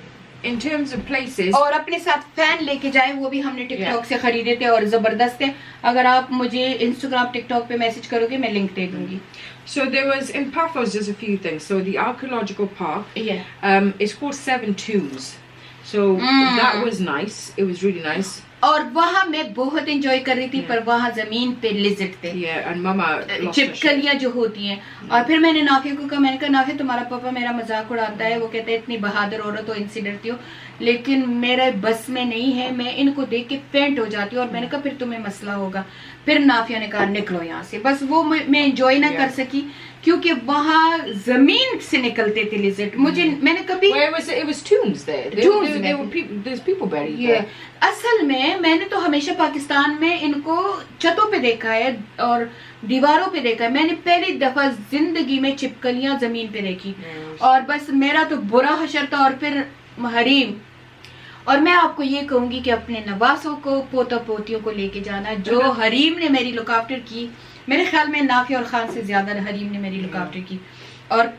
in terms of places. और अपने साथ फैन लेके जाए. वो भी हमने टिकटॉक से खरीदे थे और जबरदस्त है. अगर आप मुझे इंस्टाग्राम टिकटॉक पे मैसेज करोगे मैं लिंक दे दूंगी. So there was in Paphos there's a few things. So the archaeological park, it's called Seven Tombs. So that was nice. It was really nice. और वहाँ मैं बहुत एंजॉय कर रही थी. पर वहाँ जमीन पे लिजर्ड थे. Yeah, and Mama lost her shit. चिपकलियाँ जो होती हैं. और फिर मैंने नाफिया को कहा, मैंने कहा नाफिया तुम्हारा पापा मेरा मजाक उड़ाता है. वो कहते हैं इतनी बहादुर औरत हो, इनसे डरती हो. लेकिन मेरे बस में नहीं है. मैं इनको देख के फेंट हो जाती हूँ. और मैंने कहा फिर तुम्हें मसला होगा. फिर नाफिया ने कहा निकलो यहाँ से. बस वो मैं एंजॉय ना कर सकी क्योंकि वहाँ जमीन से निकलते थे लिजर्ड. मुझे मैंने कभी Well, it was tombs there. There were people. There's people buried there. असल में मैंने तो हमेशा पाकिस्तान में इनको छतों पे देखा है और दीवारों पे देखा है. मैंने पहली दफा जिंदगी में छिपकलियां जमीन पे देखी. और बस मेरा तो बुरा हशर था. और फिर हरीम. और मैं आपको ये कहूंगी कि अपने नवासों को पोता पोतियों को लेके जाना. जो हरीम ने मेरी लुक आफ्टर की, मेरे ख्याल में नाफिया और खान से ज्यादा हरीम ने मेरी लुक आफ्टर की. और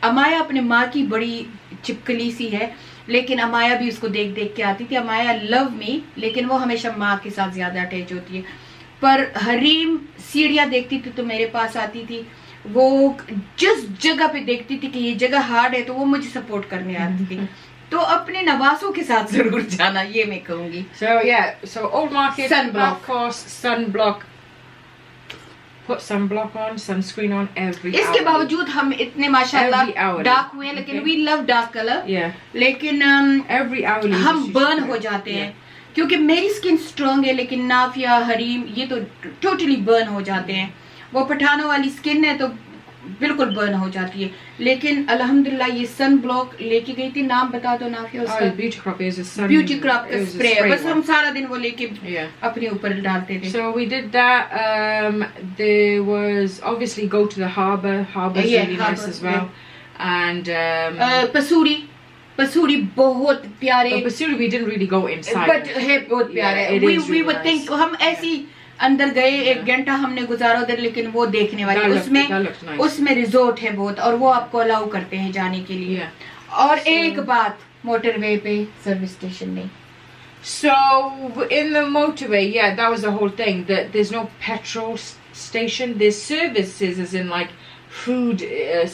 अमाया अपने माँ की बड़ी चिपकली सी है. लेकिन अमाया भी उसको देख देख के आती थी. अमाया लव मी, लेकिन वो हमेशा माँ के साथ ज्यादा अटैच होती है. पर हरीम सीढ़ियाँ देखती थी तो मेरे पास आती थी. वो जिस जगह पे देखती थी कि ये जगह हार्ड है तो वो मुझे सपोर्ट करने आती थी. तो अपने नवासों के साथ जरूर जाना, ये मैं कहूंगी. So yeah, so Old Market, Sunblock. Paphos, sunblock. Put sunblock on, sunscreen on every hour. इसके बावजूद हम इतने माशाल्लाह Every hour. डार्क हुए. लेकिन we love dark colour. Yeah. लेकिन Every hour. हम बर्न हो जाते हैं क्योंकि मेरी स्किन स्ट्रांग है. लेकिन नाफिया हरीम ये तो टोटली बर्न हो जाते हैं. वो पठानों वाली स्किन है तो बिल्कुल बर्न हो जाती है. लेकिन अल्हम्दुलिल्लाह ये सन ब्लॉक लेके गई थी. नाम बता दो नाफिया उसका. Oh, Beauty Crop is a sun. Beauty crop it का was a स्प्रे है. spray बस हम one. सारा दिन वो लेके Yeah. अपने ऊपर डालते थे. So we did that. There was obviously go to the harbour. Harbour's Yeah, really nice harbour, as well. And Pasoori बहुत प्यारे. but Basuri we didn't really go inside. But है बहुत प्यारे. Yeah, it we is really would nice. think हम ऐसी अंदर गए. 1 घंटा हमने गुजारा उधर. लेकिन वो देखने वाली That looked उसमें nice. उसमें रिजोर्ट है बहुत और वो आपको अलाउ करते हैं जाने के लिए. Yeah. और एक बात, मोटरवे पे सर्विस स्टेशन नहीं. So in the motorway, yeah, that was the whole thing. That there's no petrol station. There's services, as in like food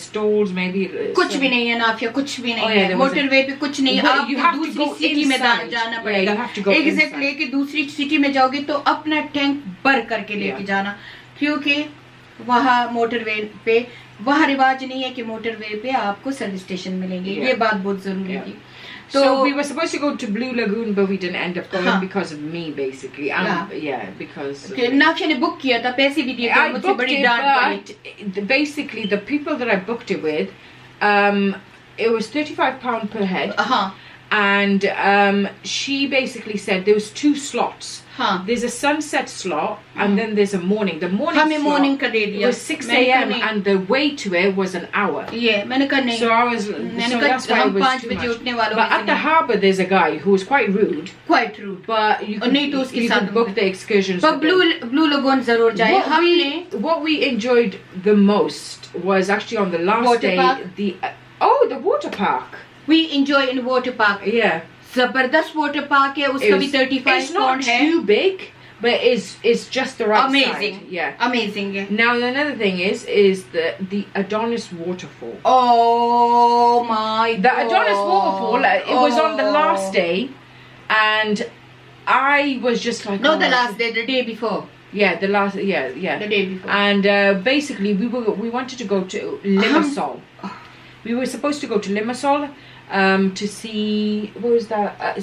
stalls, maybe. कुछ भी नहीं है नाफिया. कुछ भी नहीं Oh, yeah, है there wasn't. मोटरवे पे. कुछ नहीं है. But you have आपको to दूसरी go सिटी में inside. जाना Yeah, पड़ेगा. you have to go exact inside. लेके दूसरी सिटी में जाओगे तो अपना टैंक भर करके लेके Yeah. जाना. क्योंकि वहाँ मोटरवे पे वहाँ रिवाज नहीं है कि मोटरवे पे आपको सर्विस स्टेशन मिलेंगे. Yeah. ये बात बहुत जरूरी Yeah. थी. So we were supposed to go to Blue Lagoon, but we didn't end up going Huh. because of me, basically. Yeah, because. Nafia ने बुक किया था. पैसे भी दिए थे. I मुझसे booked बड़ी it, डांट पड़ी. but basically the people that I booked it with, it was £35 per head, हाँ. and she basically said there was 2 slots. हाँ There's a sunset slot and then there's a morning. The morning हमें slot morning का दे दिया was 6 a.m. and the way to it was an hour. ये मैंने कहा नहीं So I was, मैंने so कहा that's why it हम was 5 too बजे much. उठने वालों But at the harbour there's a guy who was quite rude. quite rude But you could, नहीं तो उसके you साथ could book the excursions. पर with them. ब्लू लगोन जरूर जाए हमने What we enjoyed the most was actually on the last Water day. park? The water park. we enjoy in water park Yeah. जबरदस्त water park है उसका भी 35 It's not pound है too big, but it's just the right amazing size. Yeah. amazing है Now another thing is the Adonis waterfall. oh my The Adonis waterfall. It was on the last day, and I was just like, no oh the my last day the day before Yeah, the last. Yeah. the day before And basically, we wanted to go to Limassol. We were supposed to go to Limassol to see what was that?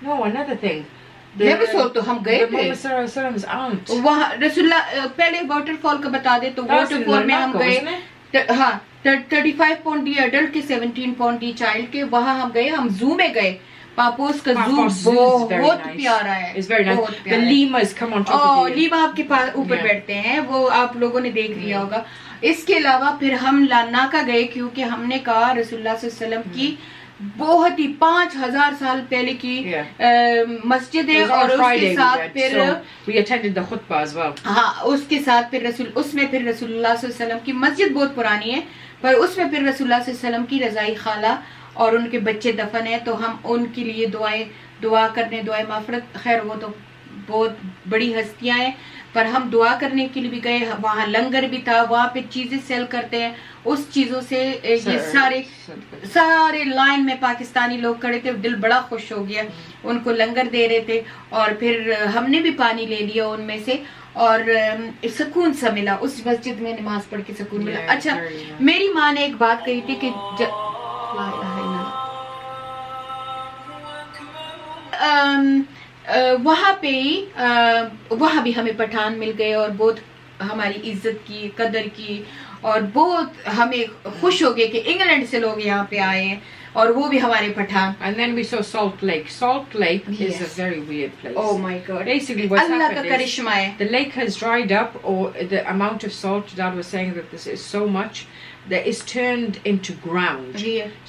No, another thing. Limassol तो हम गए थे Muhammad Sallallahu Alaihi Wasallam's aunt. वहाँ रसुल्ला पहले waterfall का बता दे तो waterfall में हम गए हाँ 35 पाउंड दी अडल्ट के 17 पाउंड दी चाइल्ड के वहाँ हम गए हम जू में गए पापोस का जू बहुत प्यारा है It's very nice. बहुत The प्यारा है lemurs come on top of you. Lima आपके पास ऊपर Yeah. बैठते हैं वो आप लोगों ने देख लिया होगा इसके अलावा फिर हम लानाका गए क्योंकि हमने कहा रसूलुल्लाह सल्लल्लाहु अलैहि वसल्लम की बहुत ही 5000 साल पहले की मस्जिद है It was on और उसके Friday साथ we went, फिर so we attended the khutbah as well. हाँ उसके साथ फिर उसमें फिर रसूलुल्लाह सल्लल्लाहु अलैहि वसल्लम की मस्जिद बहुत पुरानी है पर उसमें फिर रसूलुल्लाह सल्लल्लाहु अलैहि वसल्लम की रज़ाई खाला और उनके बच्चे दफन है तो हम उनके लिए दुआ करने दुआएं माफरत खैर वो तो बहुत बड़ी हस्तियां हैं पर हम दुआ करने के लिए भी गए वहाँ लंगर भी था वहाँ पे चीजें सेल करते हैं उस चीजों से ये सारे लाइन में पाकिस्तानी लोग खड़े थे दिल बड़ा खुश हो गया उनको लंगर दे रहे थे और फिर हमने भी पानी ले लिया उनमें से और सुकून सा मिला उस मस्जिद में नमाज पढ़ के सुकून मिला अच्छा मेरी माँ ने एक बात कही थी कि वहाँ पे वहाँ भी हमें पठान मिल गए और बहुत हमारी इज्जत की कदर की और बहुत हमें खुश हो गए कि इंग्लैंड से लोग यहाँ पे आए हैं और वो भी हमारे Pathan And then we saw Salt Lake. Salt Lake is a very weird place. Oh my God. Basically what's अल्लाह का happened करिश्मा है is the lake has dried up, or the amount of salt, Dad was saying that this is so much that it's turned into ground.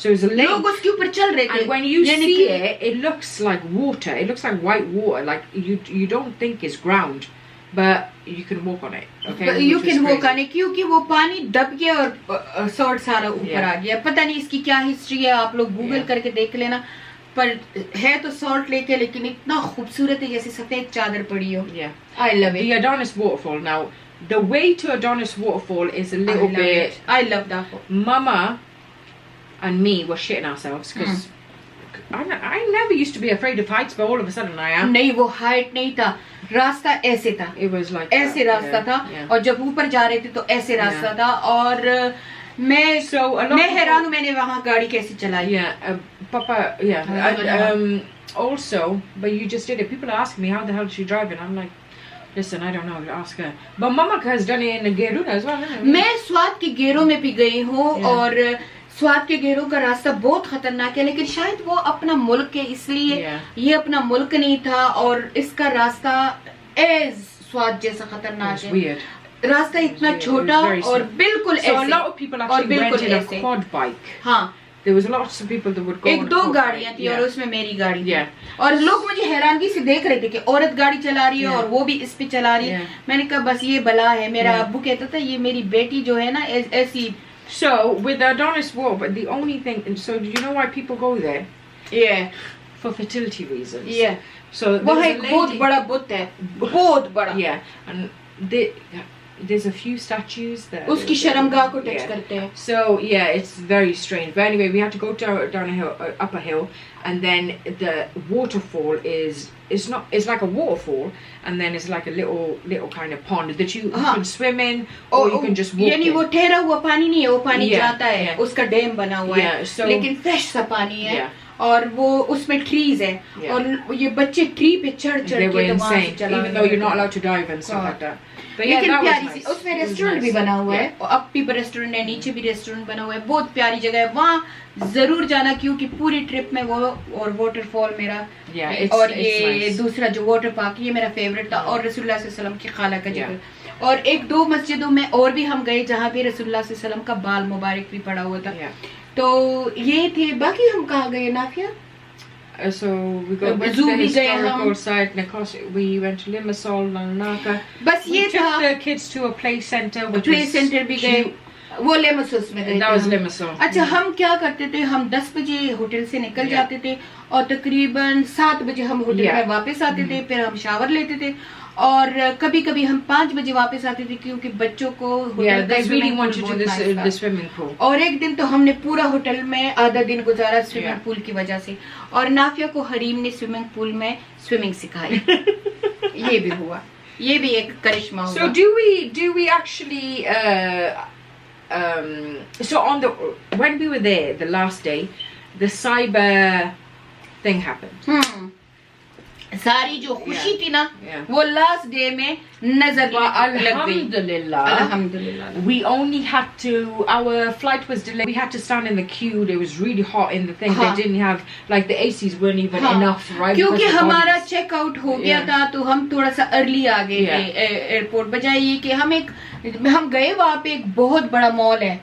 So it's a lake. लोग उसके ऊपर चल रहे थे And when you see it, it looks like water. It looks like white water. Like you don't think it's ground, but you can walk on it. Okay. But you can walk on it क्योंकि वो पानी दब गया और salt सारा ऊपर आ गया पता नहीं इसकी क्या हिस्ट्री है आप लोग गूगल करके देख लेना पर है तो सॉल्ट लेक है लेकिन इतना खूबसूरत है जैसे सफेद चादर पड़ी हो I love it. The Adonis waterfall. Now the way to Adonis waterfall is a little bit. I love that. Mama and me were shitting ourselves because I never used to be afraid of heights, but all of a sudden I am. नहीं वो height नहीं था रास्ता ऐसे था It was like ऐसे रास्ता था और जब ऊपर जा रहे थे तो ऐसे रास्ता था और मैं हैरान हूँ मैंने वहाँ गाड़ी कैसे चलाई Papa also but you just did it. People are asking me how the hell is she driving. I'm like, listen, I don't know, ask her. But Mama has done it in Geruna as well, hasn't it? मैं स्वाद के घेरों में भी गई हूँ और स्वाद के घेरों का रास्ता बहुत खतरनाक है लेकिन शायद वो अपना मुल्क है इसलिए ये अपना मुल्क नहीं था और इसका रास्ता एज स्वाद जैसा खतरनाक है रास्ता इतना छोटा और बिल्कुल ऐसे So a lot of people actually went in a quad bike. हाँ There was lots of people that would go. एक दो गाड़ियाँ थी और उसमें मेरी गाड़ी थी और लोग मुझे हैरानगी से देख रहे थे कि औरत गाड़ी चला रही है और वो भी इस पे चला रही है मैंने कहा बस ये बला है मेरा अब्बू कहता था ये मेरी बेटी जो है ना ऐसी So with the Adonis War, but the only thing, so do you know why people go there? For fertility reasons. So वहाँ एक बहुत बड़ा बुत है बहुत बड़ा and there's a few statues that उसकी शर्मगाह को टच करते हैं so it's very strange but anyway we had to go down a hill up a hill and then the waterfall it's like a waterfall and then it's like a little kind of pond that you can swim in or you can just walk यानी वो ठहरा हुआ पानी नहीं है वो पानी जाता है yeah. उसका डैम बना हुआ है so, लेकिन फ्रेश सा पानी है और वो उसमें ट्रीज है Yeah. और ये बच्चे ट्री पे चढ़ They चढ़ were के तो वहां से insane, चला even though you're not allowed to dive and stuff God. like that. But yeah, लेकिन that was प्यारी सी nice. उसमें It was रेस्टोरेंट भी nice. बना हुआ है Yeah. और अब भी रेस्टोरेंट है, नीचे भी रेस्टोरेंट बना हुआ है, बहुत प्यारी जगह है, वहाँ जरूर जाना क्योंकि पूरी ट्रिप में वो और वाटरफॉल मेरा Yeah, it's, और it's ये nice. दूसरा जो वाटर पार्क ये मेरा फेवरेट था और रसूलुल्लाह सल्लल्लाहु अलैहि वसल्लम की खाला का जगह और एक दो मस्जिदों में और भी हम गए जहाँ पे रसूलुल्लाह सल्लल्लाहु अलैहि वसल्लम का बाल मुबारक भी पड़ा हुआ था। Yeah. तो ये थे, बाकी हम कहाँ गए Nafia? So we went to Zoo the भी गए historical हम। site, Nicosia. We went to Limassol, Larnaca. बस We ये took था। the kids to a play center, which play was centre भी गए, cute. वो लेमसोस में गए That थे was हम। Limassol. अच्छा, हम क्या करते थे, हम 10 बजे होटल से निकल Yeah. जाते थे और तकरीबन 7 बजे हम होटल Yeah. में वापस आते थे, फिर हम शावर लेते थे और कभी कभी हम 5 बजे वापस आते थे क्योंकि बच्चों को Yeah, होटल का they really swimming want pool to do बहुत this nice the था। swimming pool. और एक दिन तो हमने पूरा होटल में आधा दिन गुजारा स्विमिंग Yeah. पूल की वजह से और नाफिया को हरीम ने स्विमिंग पूल में स्विमिंग सिखाई। ये भी हुआ, ये भी एक करिश्मा हुआ। So do we actually so on the when we were there the last day, the cyber thing happened. सारी जो खुशी थी ना Yeah. वो लास्ट डे में नजर But लग गई। alhamdulillah, अल्हम्दुलिल्लाह। we only had to, our flight was delayed. We had to stand in the queue. It was really hot in the thing. हाँ. They didn't have, like the ACs weren't even हाँ, enough, right? क्योंकि because the हमारा bodies- checkout हो गया Yeah. था तो हम थोड़ा सा अर्ली आ गए Yeah. थे एयरपोर्ट। बजाय ये कि हम गए वहाँ पे एक बहुत बड़ा मॉल है,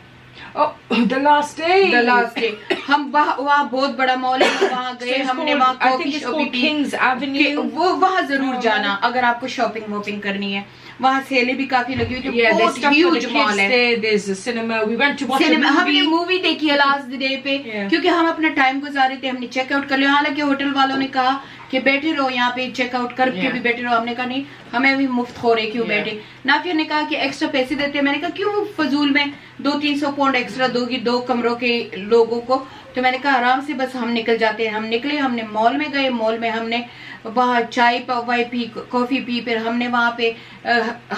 Oh, the last day. The last day हम वहाँ बहुत बड़ा मॉल है, वहाँ So गए it's हमने, called- वहाँ I coffee think it's shopping called की Kings कि Avenue. वो वहाँ जरूर हाँ, जाना अगर आपको शॉपिंग वॉपिंग करनी है। वहाँ सेलें भी काफी लगी हुई थी, Yeah, there's बहुत stuff for the huge kids mall है। there. There's a cinema. We went to watch a cinema हमने movie. मूवी देखी है लास्ट डे पे Yeah. क्योंकि हम अपना टाइम गुजारे थे, हमने चेकआउट कर लिया। हालांकि होटल वालों ने कहा कि बैठे रहो यहाँ पे, चेकआउट करके Yeah. भी बैठे रहो। हमने कहा नहीं, हमें भी मुफ्त हो रहे, क्यों Yeah. बैठे। नाफिया ने कहा कि एक्स्ट्रा पैसे देते हैं। मैंने कहा क्यों फजूल में 200-300 पाउंड एक्स्ट्रा दोगी 2 कमरों के लोगों को। तो मैंने कहा आराम से बस हम निकल जाते हैं। हम निकले, हमने मॉल में गए, मॉल में हमने वहाँ चाय वाय पी, कॉफी पी, फिर हमने वहाँ पे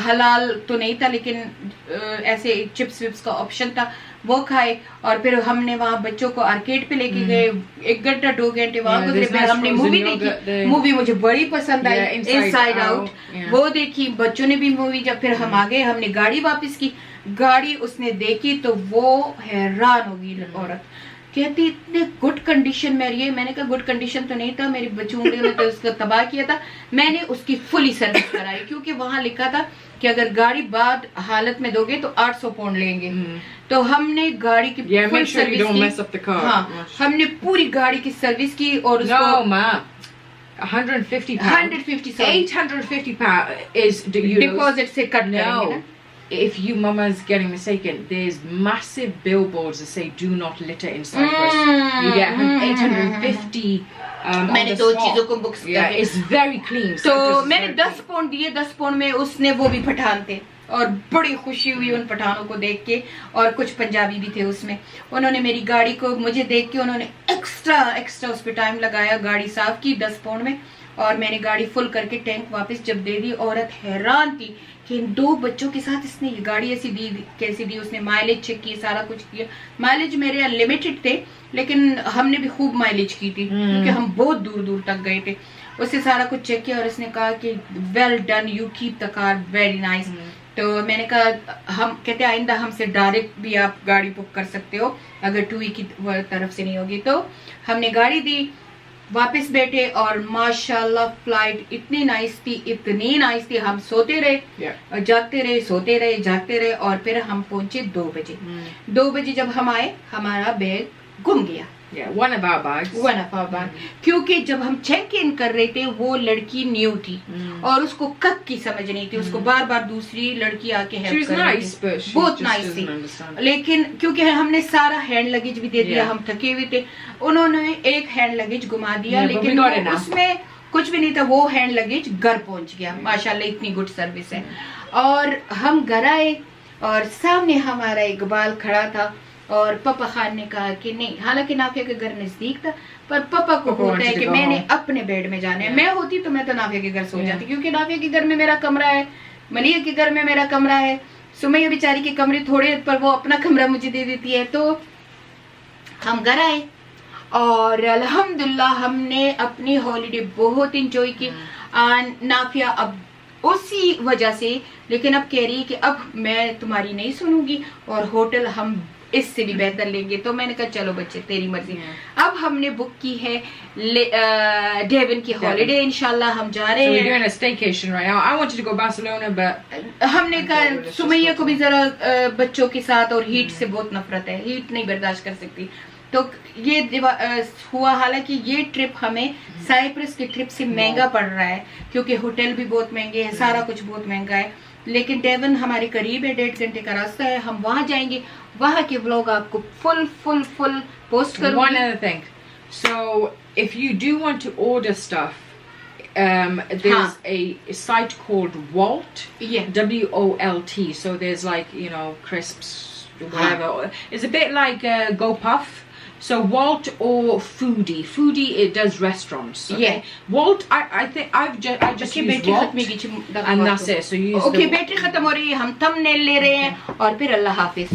हलाल तो नहीं था लेकिन ऐसे चिप्स विप्स का ऑप्शन था, वो खाए और फिर हमने वहाँ बच्चों को आर्केड पे लेके गए। 1 घंटा 2 घंटे वहाँ Yeah, गुजरे, there's फिर nice हमने frozen मूवी yogurt देखी। there. मूवी मुझे बड़ी पसंद आई, Yeah, Inside inside Out, out, yeah. वो देखी। बच्चों ने भी मूवी, जब फिर हम आ गए, हमने गाड़ी वापस की। गाड़ी उसने देखी तो वो हैरान हो गई औरत, कहती इतने गुड कंडीशन में रही है। मैंने कहा गुड कंडीशन तो नहीं था, मेरी बचूंगे ने तो उसको तबाह किया था। मैंने उसकी फुली सर्विस कराई क्योंकि वहां लिखा था कि अगर गाड़ी बाद हालत में दोगे तो 800 पाउंड लेंगे। तो हमने गाड़ी की Yeah, full make sure you service don't की। mess up the car. हाँ, हमने पूरी गाड़ी की सर्विस की और उसको No, ma. 150 pounds. 150 850 pound is the euros. Deposit से कट करेंगे ना। No. If you mama's getting mistaken, there's massive billboards that say do not litter in Cyprus. You get 850 on मैंने the 2 spot. चीजों को books Yeah, करके it's very clean. तो Cyprus is मैंने very 10 pound दिए। 10 pound में उसने, वो भी पठान थे और बड़ी खुशी हुई उन पठानों को देख के, और कुछ पंजाबी भी थे उसमें। उन्होंने मेरी गाड़ी को, मुझे देख के उन्होंने एक्स्ट्रा उस पर टाइम लगाया, गाड़ी साफ की 10 पाउंड में, और मैंने गाड़ी फुल करके टैंक वापस जब दे दी। औरत हैरान थी कि इन 2 बच्चों के साथ इसने ये गाड़ी ऐसी दी, कैसी दी। उसने माइलेज चेक की, सारा कुछ किया। माइलेज मेरे अनलिमिटेड थे लेकिन हमने भी खूब माइलेज की थी क्योंकि हम बहुत दूर तक गए थे। उससे सारा कुछ चेक किया और उसने कहा कि well done, you keep the car very nice. तो मैंने कहा, हम कहते आइंदा हमसे डायरेक्ट भी आप गाड़ी बुक कर सकते हो अगर टूई की तरफ से नहीं होगी। तो हमने गाड़ी दी, वापस बैठे और माशाल्लाह फ्लाइट इतनी नाइस थी। हम सोते रहे, Yeah. जागते रहे, सोते रहे, जागते रहे, और फिर हम पहुंचे 2 बजे। 2 बजे जब हम आए, हमारा बैग गुम गया। Yeah, one of our bags. One of our bag, क्योंकि जब हम चेक इन कर रहे थे वो लड़की न्यू थी और उसको कब की समझ नहीं थी। उसको बार बार दूसरी लड़की आके She हेल्प was कर रही nice, थी, but she बहुत just नाइस doesn't थी। understand. लेकिन क्योंकि हमने सारा हैंड लगेज भी दे दिया, Yeah. हम थके हुए थे, उन्होंने एक हैंड लगेज घुमा दिया। Yeah, but लेकिन we got it now. उसमें कुछ भी नहीं था, वो हैंड लगेज घर पहुंच गया। माशाल्लाह इतनी गुड सर्विस है। और हम घर आए और सामने हमारा इकबाल खड़ा था और पापा खान ने कहा कि नहीं, हालांकि नाफिया के घर नजदीक था, पर पापा को पापा होता है wanted to कि go मैंने home. अपने बेड में जाना है। Yeah. मैं होती तो मैं तो नाफिया के घर सो Yeah. जाती, क्योंकि नाफिया के घर में मेरा कमरा है, मलिया के घर में मेरा कमरा है, सुमैया बेचारी के कमरे थोड़े पर वो अपना कमरा मुझे दे देती है। तो हम घर आए और अल्हम्दुलिल्लाह हमने अपनी हॉलीडे बहुत इंजॉय की। नाफिया अब उसी वजह से लेकिन अब कह रही है कि अब मैं तुम्हारी नहीं सुनूंगी और होटल हम इससे भी बेहतर लेंगे। तो मैंने कहा चलो बच्चे तेरी मर्जी। अब हमने बुक की है डेवन की हॉलीडे, इंशाल्लाह हम जा रहे हैं। So we're doing a staycation right now. I wanted to go Barcelona, but हमने कहा सुमैया को भी जरा बच्चों के साथ और हीट से बहुत नफरत है, हीट नहीं बर्दाश्त कर सकती। तो ये हुआ, हालांकि ये ट्रिप हमें साइप्रस की ट्रिप से महंगा पड़ रहा है क्योंकि होटल भी बहुत महंगे हैं, सारा कुछ बहुत महंगा है। लेकिन डेवन हमारे करीब है, 1.5 घंटे का रास्ता है, हम वहां जाएंगे। वहां के व्लॉग आपको फुल पोस्ट करूंगी। one other thing. So if you do want to order stuff, there's a site called Wolt. Yeah. WOLT. So there's like, you know, crisps, whatever. It's a bit like GoPuff. So Wolt or Foodie. Foodie, it does restaurants. Okay? Yeah. Wolt, I think I just use Wolt, and that's it. So use okay, battery खत्म हो रही है, हम thumbnail ले रहे हैं और फिर अल्लाह हाफिज।